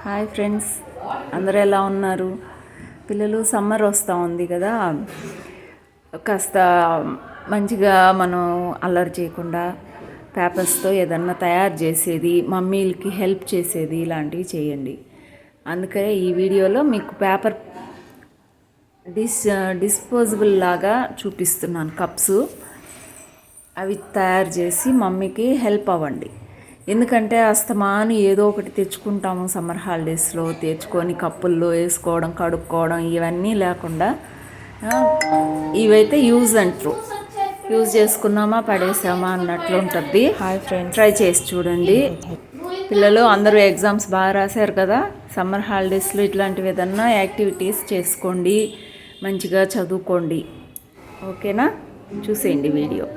Hi friends, అందరూ ఎలా ఉన్నారు? పిల్లలు సమ్మర్ వస్తూ ఉంది కదా, కాస్త మంచిగా మనం అల్లరి చేయకుండా పేపర్స్తో ఏదన్నా తయారు చేసేది, మమ్మీలకి హెల్ప్ చేసేది ఇలాంటివి చేయండి. అందుకే ఈ వీడియోలో మీకు పేపర్ డిస్పోజబుల్ లాగా చూపిస్తున్నాను. కప్స్ అవి తయారు చేసి మమ్మీకి హెల్ప్ అవ్వండి. ఎందుకంటే అస్తమాను ఏదో ఒకటి తెచ్చుకుంటాము సమ్మర్ హాలిడేస్లో, తెచ్చుకొని కప్పుల్లో వేసుకోవడం, కడుక్కోవడం ఇవన్నీ లేకుండా ఇవైతే యూజ్ అండ్ త్రో, యూజ్ చేసుకున్నామా పడేసామా అన్నట్లు ఉంటుంది. హాయ్ ఫ్రెండ్స్, ట్రై చేసి చూడండి. పిల్లలు అందరూ ఎగ్జామ్స్ బాగా రాశారు కదా, సమ్మర్ హాలిడేస్లో ఇట్లాంటివి ఏదన్నా యాక్టివిటీస్ చేసుకోండి, మంచిగా చదువుకోండి. ఓకేనా? చూసేయండి వీడియో.